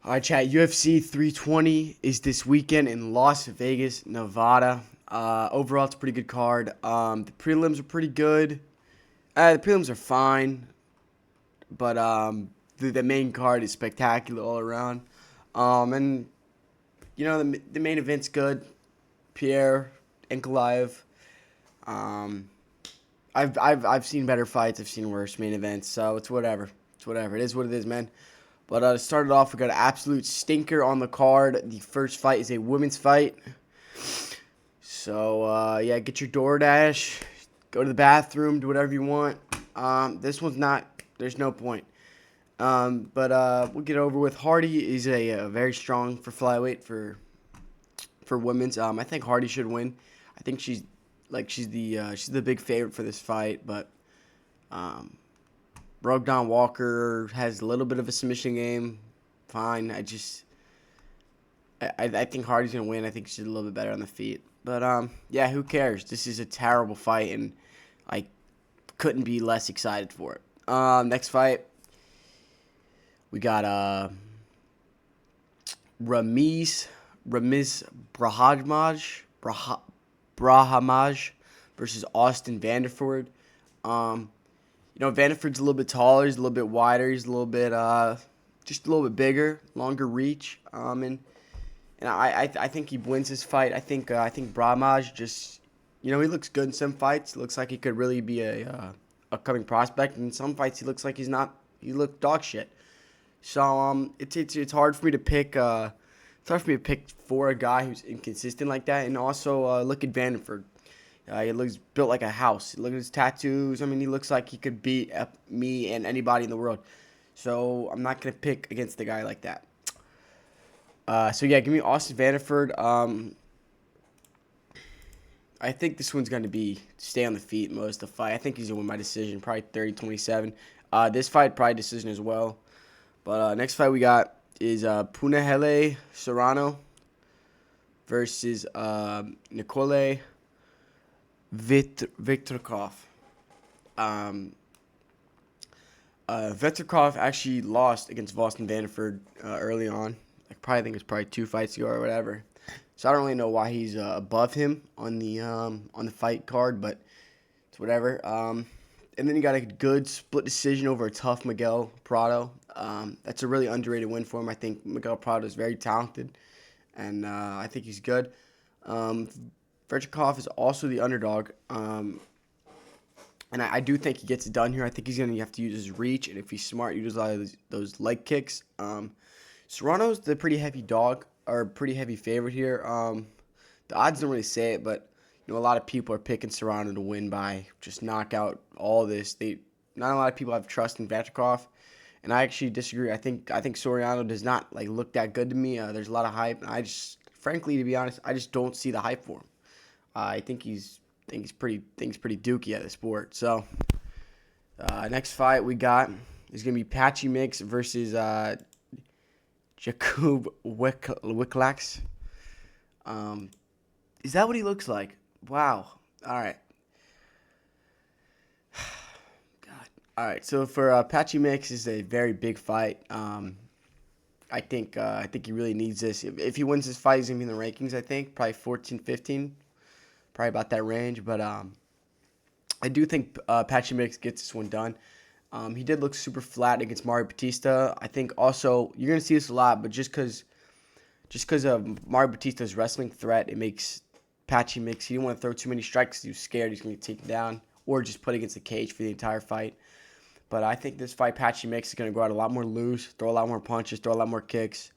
All right, chat. UFC 320 is this weekend in Las Vegas, Nevada. Overall, it's a pretty good card. The prelims are pretty good. The prelims are fine, but the main card is spectacular all around. And the main event's good. Pierre Ankalaev. Um, I've seen better fights. I've seen worse main events. So it's whatever. It's whatever. It is what it is, man. But to start it off, we got an absolute stinker on the card. The first fight is a women's fight. So, yeah, get your DoorDash, go to the bathroom, do whatever you want. This one's not, there's no point. We'll get over with. Hardy is a very strong for flyweight for women's. I think Hardy should win. I think she's the big favorite for this fight, but Bogdan Walker has a little bit of a submission game. Fine. I think Hardy's going to win. I think she's a little bit better on the feet. But, yeah, who cares? This is a terrible fight, and I couldn't be less excited for it. Next fight, we got Ramiz Brahamaj versus Austin Vanderford. Vanderford's a little bit taller. He's a little bit wider. He's a little bit, just a little bit bigger, longer reach. And I think he wins this fight. I think Bramaj just, he looks good in some fights. It looks like he could really be a upcoming prospect. In some fights, he looks like he's not. He looked dog shit. So it's hard for me to pick. It's hard for me to pick for a guy who's inconsistent like that. And also look at Vanderford. He looks built like a house. Look at his tattoos. I mean, he looks like he could beat me and anybody in the world. So I'm not gonna pick against the guy like that. So yeah, give me Austin Vanderford. I think this one's going to be stay on the feet most of the fight. I think he's going to win by decision, probably 30-27. This fight, probably decision as well. But next fight we got is Punahele Serrano versus Nicole Viktorkov. Viktorkov actually lost against Austin Vanderford early on. I think it's probably 2 fights ago or whatever. So I don't really know why he's above him on the fight card, but it's whatever. And then you got a good split decision over a tough Miguel Prado. That's a really underrated win for him. I think Miguel Prado is very talented, and I think he's good. Verchikov is also the underdog, and I do think he gets it done here. I think he's going to have to use his reach, and if he's smart, use those leg kicks. Serrano's the pretty heavy dog, or pretty heavy favorite here. The odds don't really say it, but a lot of people are picking Serrano to win by just knock out all this. Not a lot of people have trust in Vatrikov, and I actually disagree. I think Soriano does not look that good to me. There's a lot of hype, and frankly, to be honest, I just don't see the hype for him. I think he's pretty dookie at the sport. So next fight we got is gonna be Patchy Mix versus Jakub Wiklax. Is that what he looks like? Wow. All right. God. All right. So for Patchy Mix is a very big fight. I think he really needs this. If he wins this fight, he's gonna be in the rankings. I think probably 14, 15, probably about that range. But I do think Patchy Mix gets this one done. He did look super flat against Mario Batista. I think also you're gonna see this a lot, but just because of Mario Batista's wrestling threat, it makes Patchy Mix. He didn't want to throw too many strikes. He was scared he's gonna get taken down or just put against the cage for the entire fight. But I think this fight, Patchy Mix is gonna go out a lot more loose, throw a lot more punches, throw a lot more kicks,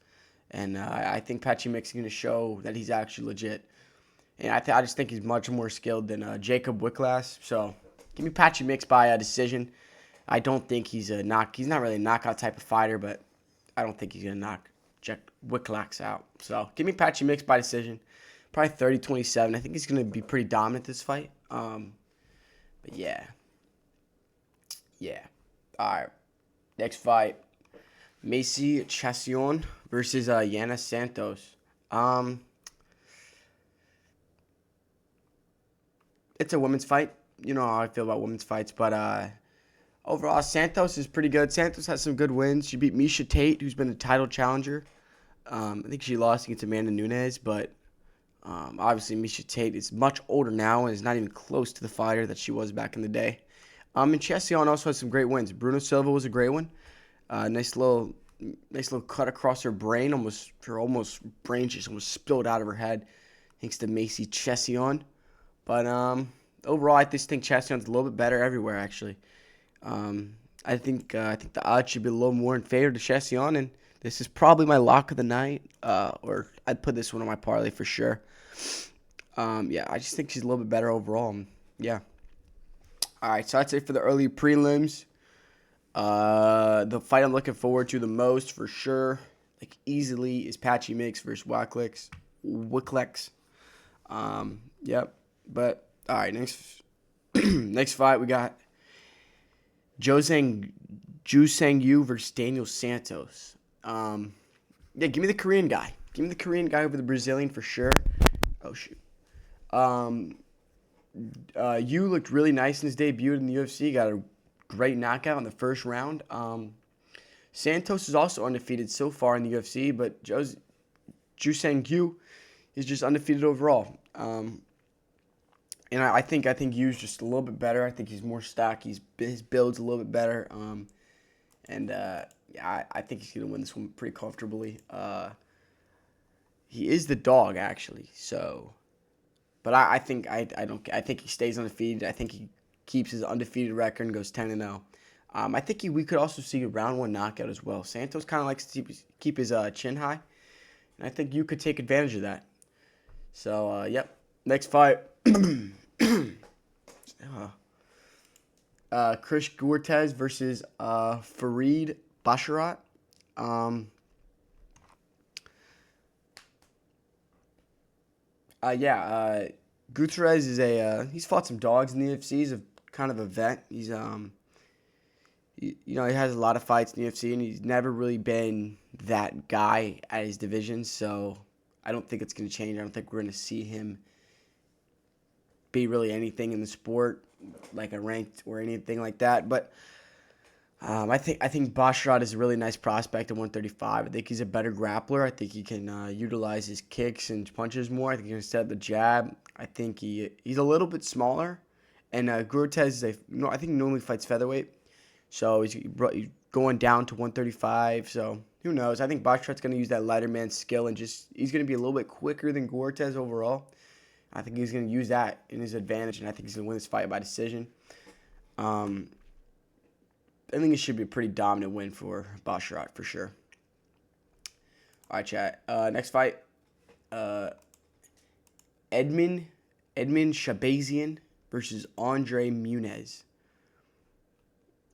and I think Patchy Mix is gonna show that he's actually legit. And I just think he's much more skilled than Jacob Wiklass. So give me Patchy Mix by decision. I don't think he's not really a knockout type of fighter, but I don't think he's going to knock Jack Wiklax out. So give me Patchy Mix by decision. Probably 30-27. I think he's going to be pretty dominant this fight. But yeah. Yeah. All right. Next fight. Macy Chasion versus Yana Santos. It's a women's fight. You know how I feel about women's fights, but overall, Santos is pretty good. Santos has some good wins. She beat Misha Tate, who's been a title challenger. I think she lost against Amanda Nunes, but obviously Miesha Tate is much older now and is not even close to the fighter that she was back in the day. And Chession also has some great wins. Bruno Silva was a great one. Nice little cut across her brain. Her brain just almost spilled out of her head, thanks to Macy Chession. But overall, I just think Chesion's a little bit better everywhere. Actually, I think the odds should be a little more in favor to Chession, and this is probably my lock of the night. Or I'd put this one on my parlay for sure. Yeah, I just think she's a little bit better overall. Yeah. All right, so that's it for the early prelims. The fight I'm looking forward to the most for sure, like easily, is Patchy Mix versus Wicklex. Yep. But all right, next next fight we got Jusang Yu versus Daniel Santos. Yeah, give me the Korean guy. Give me the Korean guy over the Brazilian for sure. Oh shoot. Um, Yu looked really nice in his debut in the UFC. Got a great knockout in the first round. Santos is also undefeated so far in the UFC, but Jusang Yu is just undefeated overall. And I think Yu's just a little bit better. I think he's more stacked. His build's a little bit better. Yeah, I think he's gonna win this one pretty comfortably. He is the dog actually. So, but I think he stays undefeated. I think he keeps his undefeated record and goes 10-0. I think we could also see a round one knockout as well. Santos kind of likes to keep his chin high, and I think you could take advantage of that. So, yep. Next fight. Chris Gortez versus Farid Basharat. Gutierrez is he's fought some dogs in the UFC. He's a kind of a vet. He has a lot of fights in the UFC, and he's never really been that guy at his division. So I don't think it's going to change. I don't think we're going to see him be really anything in the sport, like a ranked or anything like that. But I think Basharat is a really nice prospect at 135. I think he's a better grappler. I think he can utilize his kicks and punches more. I think he can set the jab. I think he's a little bit smaller, and Gortez I think normally fights featherweight, so he's going down to 135. So who knows? I think Basharat's going to use that lighter man skill, and he's going to be a little bit quicker than Gortez overall. I think he's going to use that in his advantage, and I think he's going to win this fight by decision. I think it should be a pretty dominant win for Basharat for sure. All right, chat. Next fight. Edmund Shabazian versus Andre Muniz.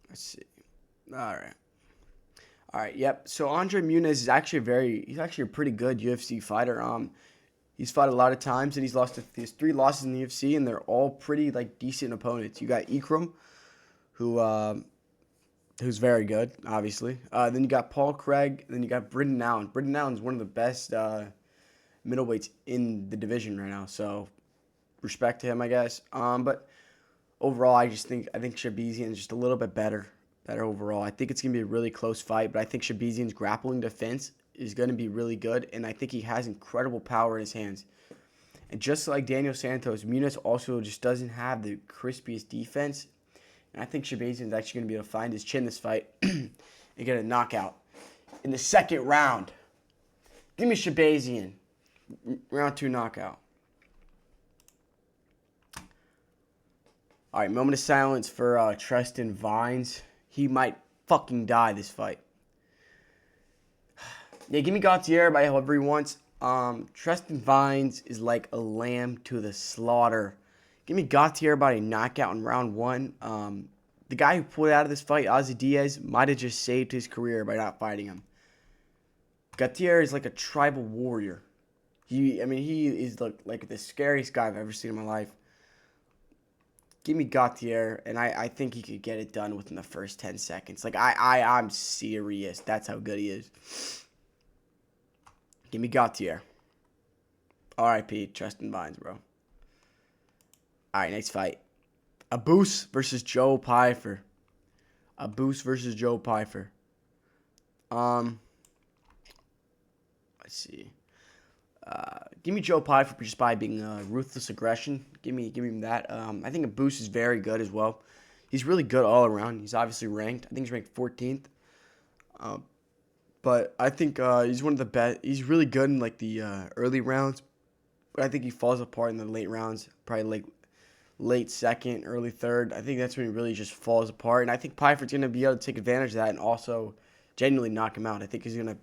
Let's see. All right. Yep. So Andre Muniz is actually he's actually a pretty good UFC fighter. He's fought a lot of times, and he has 3 losses in the UFC, and they're all pretty like decent opponents. You got Ikram, who's very good, obviously. Then you got Paul Craig. Then you got Britton Allen. Britton Allen's one of the best middleweights in the division right now. So respect to him, I guess. But overall, I think Shabazian is just a little bit better overall. I think it's gonna be a really close fight, but I think Shabazian's grappling defense is gonna be really good, and I think he has incredible power in his hands. And just like Daniel Santos, Muniz also just doesn't have the crispiest defense. And I think Shabazian is actually going to be able to find his chin this fight and get a knockout in the second round. Give me Shabazian. Round 2 knockout. All right, moment of silence for Tristan Vines. He might fucking die this fight. Yeah, give me Gautier by however he wants. Tristan Vines is like a lamb to the slaughter. Give me Gautier by a knockout in round 1. The guy who pulled out of this fight, Ozzy Diaz, might have just saved his career by not fighting him. Gautier is like a tribal warrior. He is like the scariest guy I've ever seen in my life. Give me Gautier, and I think he could get it done within the first 10 seconds. Like, I'm serious. That's how good he is. Give me Gautier. R.I.P. Tristan Vines, bro. All right, next fight. Abus versus Joe Pyfer. Let's Let's see. Give me Joe Pyfer just by being ruthless aggression. Give me that. I think Abus is very good as well. He's really good all around. He's obviously ranked. I think he's ranked 14th. But I think he's one of the best. He's really good in like the early rounds, but I think he falls apart in the late rounds. Probably like late second, early third. I think that's when he really just falls apart. And I think Pyford's gonna be able to take advantage of that and also genuinely knock him out. I think he's gonna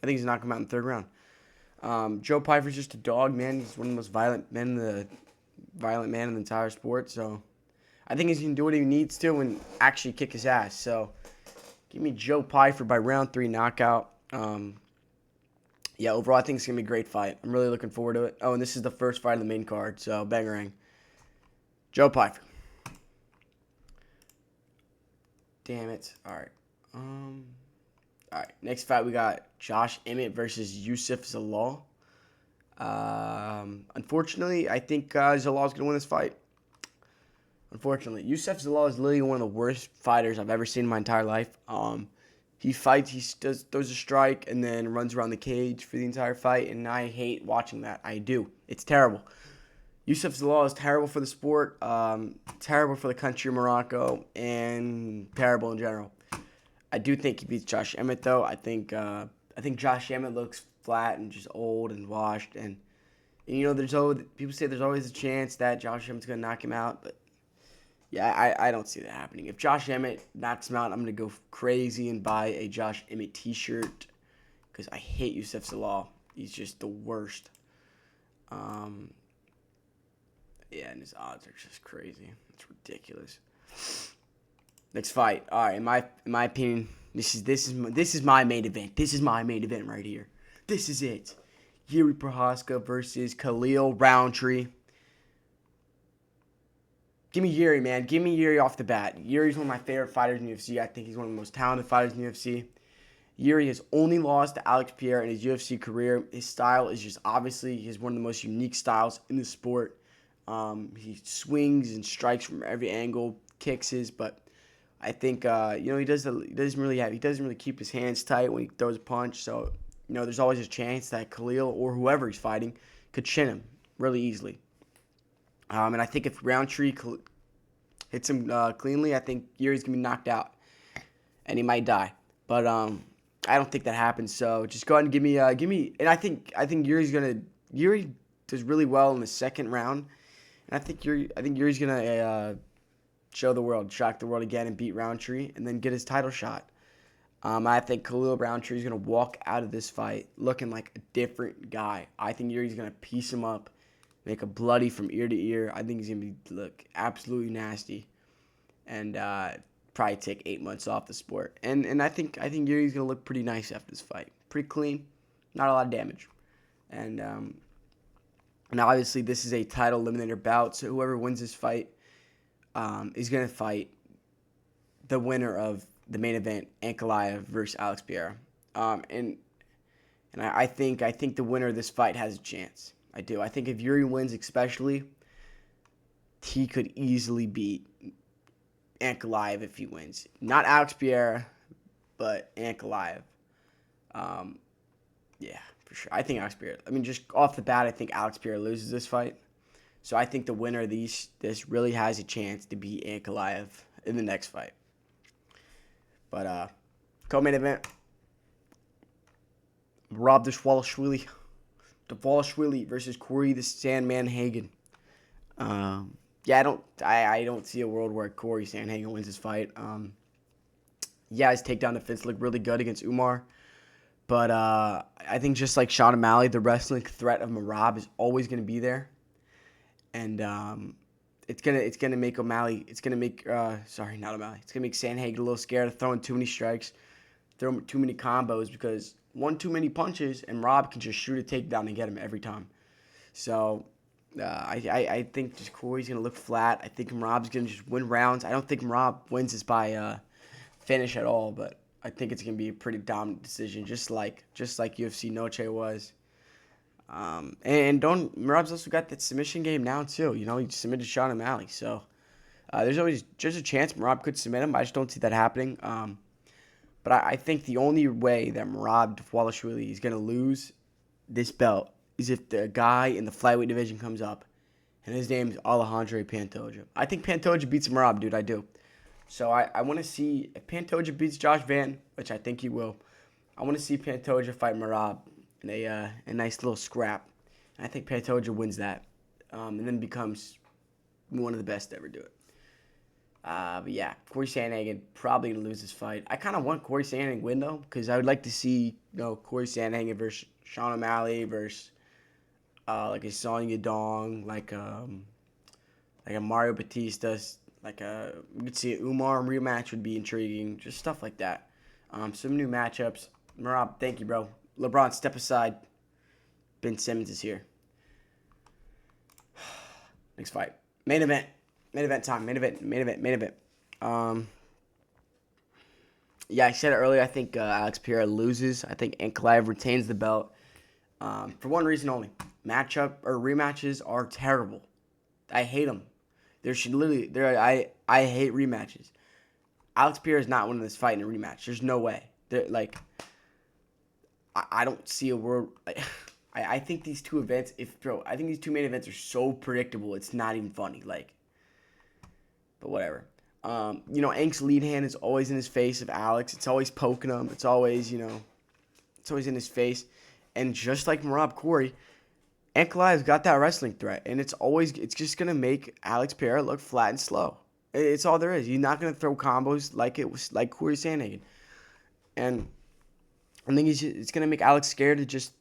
knock him out in the third round. Joe Pyfer's just a dog, man. He's one of the most violent men in the entire sport. So I think he's gonna do what he needs to and actually kick his ass. So give me Joe Pyfer by round 3 knockout. Yeah, overall I think it's gonna be a great fight. I'm really looking forward to it. Oh, and this is the first fight of the main card. So bangarang. Joe Pyfer. Damn it. All right. All right. Next fight we got Josh Emmett versus Youssef Zalal. Unfortunately, I think Zalal's gonna win this fight. Unfortunately, Youssef Zalal is literally one of the worst fighters I've ever seen in my entire life. He fights, throws a strike, and then runs around the cage for the entire fight, and I hate watching that. I do. It's terrible. Youssef Zalal is terrible for the sport, terrible for the country of Morocco, and terrible in general. I do think he beats Josh Emmett, though. I think Josh Emmett looks flat and just old and washed, and you know, people say there's always a chance that Josh Emmett's gonna knock him out, but yeah, I don't see that happening. If Josh Emmett knocks him out, I'm gonna go crazy and buy a Josh Emmett T-shirt because I hate Youssef Zalal. He's just the worst. Yeah, and his odds are just crazy. It's ridiculous. Next fight. All right, in my opinion, this is my main event. This is my main event right here. This is it. Yuri Prochazka versus Khalil Roundtree. Give me Yuri, man. Give me Yuri off the bat. Yuri's one of my favorite fighters in the UFC. I think he's one of the most talented fighters in the UFC. Yuri has only lost to Alex Pierre in his UFC career. His style is just obviously he's one of the most unique styles in the sport. He swings and strikes from every angle, kicks his, but I think he doesn't really keep his hands tight when he throws a punch. So there's always a chance that Khalil or whoever he's fighting could chin him really easily. And I think if Roundtree hits him cleanly, I think Yuri's gonna be knocked out, and he might die. But I don't think that happens. So just go ahead and give me. And I think Yuri does really well in the second round, and I think Yuri's gonna shock the world again, and beat Roundtree, and then get his title shot. I think Khalil Roundtree is gonna walk out of this fight looking like a different guy. I think Yuri's gonna piece him up, make a bloody from ear to ear. I think he's gonna look absolutely nasty, and probably take 8 months off the sport. And I think Yuri's gonna look pretty nice after this fight, pretty clean, not a lot of damage. And now obviously this is a title eliminator bout, so whoever wins this fight is gonna fight the winner of the main event, Ankalaev versus Alex Pereira. And I think the winner of this fight has a chance. I do. I think if Yuri wins, especially, he could easily beat Ankalaev if he wins. Not Alex Pereira, but Ankalaev. Yeah, for sure. I think Alex Pereira. I mean, just off the bat, I think Alex Pereira loses this fight. So I think the winner of this really has a chance to beat Ankalaev in the next fight. But co-main event, Rob Dvalishvili versus Corey the Sandman Hagen. Yeah, I don't see a world where Corey Sandhagen wins this fight. Yeah, his takedown defense looked really good against Umar, but I think just like Sean O'Malley, the wrestling threat of Merab is always going to be there, and it's gonna make O'Malley. It's gonna make not O'Malley. It's gonna make Sandhagen a little scared of throwing too many strikes, throwing too many combos because one too many punches and Rob can just shoot a takedown and get him every time. So I think just Corey's gonna look flat. I think Rob's gonna just win rounds. I don't think Rob wins this by finish at all, but I think it's gonna be a pretty dominant decision, just like UFC Noche was. Rob's also got that submission game now too. He submitted Sean O'Malley, so there's always just a chance Rob could submit him. I just don't see that happening. But I think the only way that Merab Dvalishvili is going to lose this belt is if the guy in the flyweight division comes up, and his name's Alejandro Pantoja. I think Pantoja beats Merab, dude. I do. So I want to see if Pantoja beats Josh Van, which I think he will. I want to see Pantoja fight Merab in a nice little scrap. And I think Pantoja wins that, and then becomes one of the best to ever do it. But yeah, Corey Sandhagen probably gonna lose this fight. I kind of want Corey Sandhagen to win though, because I would like to see Corey Sandhagen versus Sean O'Malley versus like a Song Yadong, like a Mario Batista, we could see an Umar rematch would be intriguing, just stuff like that. Some new matchups. Merab, thank you, bro. LeBron, step aside. Ben Simmons is here. Next fight, main event. Main event time. Main event. Yeah, I said it earlier. I think Alex Pereira loses. I think Ankalaev retains the belt. For one reason only. Matchup or rematches are terrible. I hate them. There should literally I hate rematches. Alex Pereira is not winning this fight in a rematch. There's no way. I don't see a world. I think these two events, I think these two main events are so predictable. It's not even funny. But whatever. Ank's lead hand is always in his face of Alex. It's always poking him. It's always in his face. And just like Merab Corey, Ankalaev's got that wrestling threat, and it's just gonna make Alex Pereira look flat and slow. It's all there is. You're not gonna throw combos like it was like Corey Sandhagen, and I think it's gonna make Alex scared to just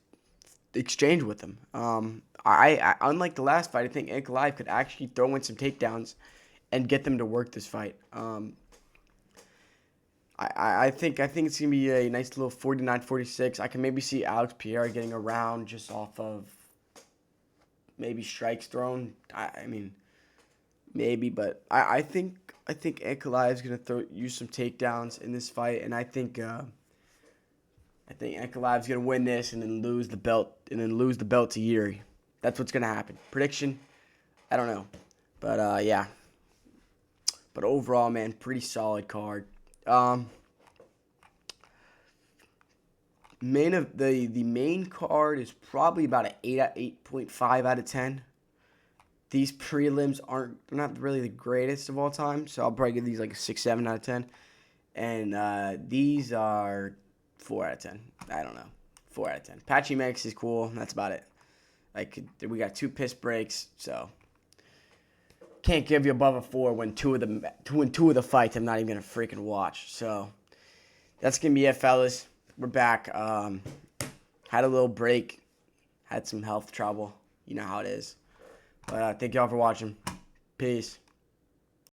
exchange with him. I unlike the last fight, I think Ankalaev could actually throw in some takedowns and get them to work this fight. I think it's gonna be a nice little 49-46. I can maybe see Alex Pereira getting around just off of maybe strikes thrown. I mean, maybe, but I think Ankalaev is gonna use some takedowns in this fight, and I think Ankalaev is gonna win this and then lose the belt to Yuri. That's what's gonna happen. Prediction? I don't know, but yeah. But overall, man, pretty solid card. The main card is probably about an 8.5 out of 10. These prelims they're not really the greatest of all time, so I'll probably give these like a 6-7 out of 10. And these are 4 out of 10. I don't know, 4 out of 10. Patchy Mix is cool. That's about it. We got 2 piss breaks, so can't give you above a 4 when two of the fights I'm not even gonna freaking watch. So that's gonna be it, fellas. We're back. Had a little break. Had some health trouble. You know how it is. But thank y'all for watching. Peace.